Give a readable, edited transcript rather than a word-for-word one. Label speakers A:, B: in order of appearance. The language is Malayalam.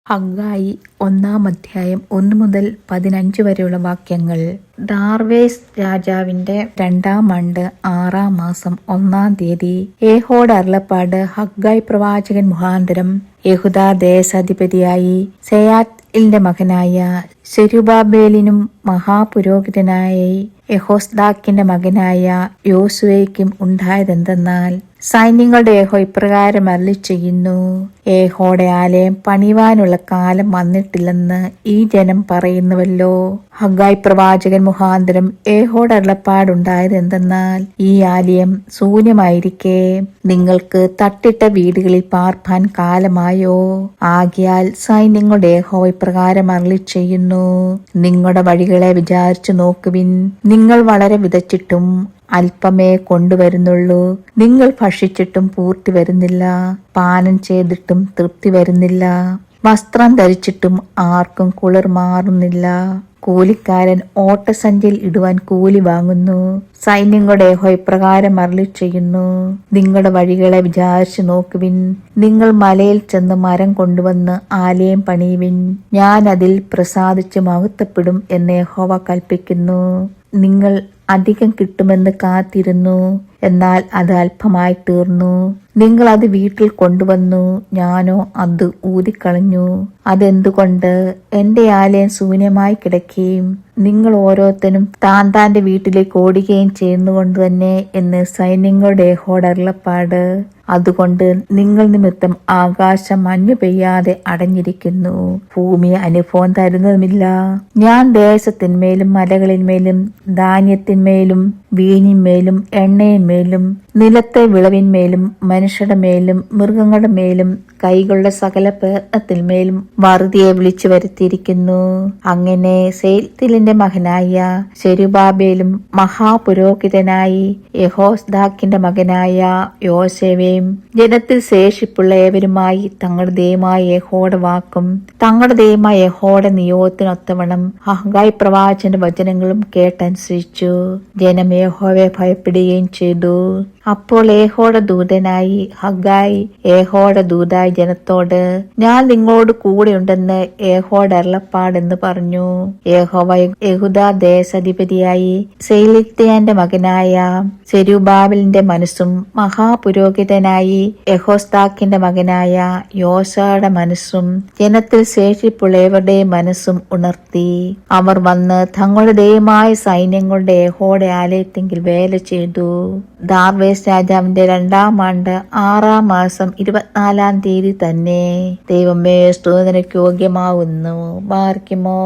A: ഹഗ്ഗായി 1-ാം അധ്യായം 1-15 വരെയുള്ള വാക്യങ്ങൾ. ദാർവേസ് രാജാവിന്റെ 2-ാം ആണ്ട് 6-ാം മാസം 1-ാം തീയതി യഹോവയുടെ അരുളപ്പാട് ഹഗ്ഗായി പ്രവാചകൻ മുഖാന്തരം യെഹൂദാ ദേശാധിപതിയായി സെയാൽത്തിയേലിന്റെ മകനായ സെരുബ്ബാബേലിനും മഹാപുരോഹിതനായ യെഹോസാദാക്കിന്റെ മകനായ യോശുവയ്ക്കും ഉണ്ടായതെന്തെന്നാൽ, സൈന്യങ്ങളുടെ യഹോവ ഇപ്രകാരം അരുളിച്ചെയ്യുന്നു: യഹോവയുടെ ആലയം പണിവാനുള്ള കാലം വന്നിട്ടില്ലെന്ന് ഈ ജനം പറയുന്നുവല്ലോ. ഹഗ്ഗായി പ്രവാചകൻ മുഖാന്തരം യഹോവയുടെ അരുളപ്പാടുണ്ടായതെന്തെന്നാൽ, ഈ ആലയം ശൂന്യമായിരിക്കെ നിങ്ങൾക്ക് തട്ടിട്ട വീടുകളിൽ പാർപ്പാൻ കാലമായോ? ആകയാൽ സൈന്യങ്ങളുടെ യഹോവ ഇപ്രകാരം അരുളിച്ചെയ്യുന്നു: നിങ്ങളുടെ വഴികളെ വിചാരിച്ചു നോക്കുവിൻ. നിങ്ങൾ വളരെ വിതച്ചിട്ടും അല്പമേ കൊണ്ടുവരുന്നുള്ളൂ. നിങ്ങൾ ഭക്ഷിച്ചിട്ടും പൂർത്തി വരുന്നില്ല. പാനം ചെയ്തിട്ടും തൃപ്തി വരുന്നില്ല. വസ്ത്രം ധരിച്ചിട്ടും ആർക്കും കുളിർ മാറുന്നില്ല. കൂലിക്കാരൻ ഓട്ടസഞ്ചിയിൽ ഇടുവാൻ കൂലി വാങ്ങുന്നു. സൈന്യങ്ങളുടെ യഹോവ ഇപ്രകാരം അരുളിച്ചെയ്യുന്നു: നിങ്ങളുടെ വഴികളെ വിചാരിച്ചു നോക്കുവിൻ. നിങ്ങൾ മലയിൽ ചെന്ന് മരം കൊണ്ടുവന്ന് ആലയം പണിയുവിൻ. ഞാൻ അതിൽ പ്രസാദിച്ച് മഹത്വപ്പെടും എന്ന് യഹോവ കൽപ്പിക്കുന്നു. നിങ്ങൾ അധികം കിട്ടുമെന്ന് കാത്തിരുന്നു, എന്നാൽ അത് അല്പമായി തീർന്നു. നിങ്ങൾ അത് വീട്ടിൽ കൊണ്ടുവന്നു, ഞാനോ അത് ഊതിക്കളഞ്ഞു. അതെന്തുകൊണ്ട്? എന്റെ ആലയം ശൂന്യമായി കിടക്കുകയും നിങ്ങൾ ഓരോരുത്തരും താന്റെ വീട്ടിലേക്ക് ഓടുകയും ചെയ്യുന്നതുകൊണ്ട് തന്നെ എന്ന് സൈന്യങ്ങളുടെ യഹോവയുടെ അരുളപ്പാട്. അതുകൊണ്ട് നിങ്ങൾ നിമിത്തം ആകാശം മഞ്ഞു പെയ്യാതെ അടഞ്ഞിരിക്കുന്നു, ഭൂമി അനുഭവം തരുന്നതുമില്ല. ഞാൻ ദേശത്തിന്മേലും മലകളിന്മേലും ധാന്യത്തിന്മേലും വീഞ്ഞിന്മേലും എണ്ണയിന്മേലും നിലത്തെ വിളവിന്മേലും മനുഷ്യരുടെ മേലും മൃഗങ്ങളുടെ മേലും കൈകളുടെ സകല പ്രയത്നത്തിന്മേലും വറുതിയെ വിളിച്ചു വരുത്തിയിരിക്കുന്നു. അങ്ങനെ സെയാൽത്തിയേലിന്റെ മകനായ സെരുബ്ബാബേലും മഹാപുരോഹിതനായി യെഹോസാദാക്കിന്റെ മകനായ യോശുവയും ജനത്തിൽ ശേഷിപ്പുള്ള ഏവരുമായി തങ്ങളുടെ ദൈവമായ യഹോവയുടെ വാക്കും തങ്ങളുടെ ദൈവമായ യഹോവയുടെ നിയോഗത്തിനൊത്തവണ്ണം ഹഗ്ഗായി പ്രവാചകന്റെ വചനങ്ങളും കേട്ടനുസരിച്ചു. ജനം യഹോവയെ ഭയപ്പെടുകയും ചെയ്തു. അപ്പോൾ യഹോവയുടെ ദൂതനായി ഹഗ്ഗായി യഹോവയുടെ ദൂതായി ജനത്തോട്, ഞാൻ നിങ്ങളോട് കൂടെയുണ്ടെന്ന് യഹോവയുടെ അരുളപ്പാടെന്ന് പറഞ്ഞു. യഹോവ യെഹൂദാ ദേശാധിപതിയായി സെയാൽത്തിയേലിന്റെ മകനായ സെരുബ്ബാബേലിന്റെ മനസ്സും മഹാപുരോഹിതനായി യെഹോസാദാക്കിന്റെ മകനായ യോശുവയുടെ മനസ്സും ജനത്തിൽ ശേഷിപ്പുള്ളവരുടെ മനസ്സും ഉണർത്തി. അവർ വന്ന് തങ്ങളുടെ ദൈവമായ സൈന്യങ്ങളുടെ യഹോവയുടെ ആലയത്തിങ്കിൽ വേല ചെയ്തു. ദാർവേസ് രാജാവിന്റെ 2-ാം ആണ്ട് 6-ാം മാസം 24-ാം തീയതി തന്നെ. ദൈവമേ, സ്തുതിക്ക് യോഗ്യമാവുന്നു. ബാർക്കുമോ.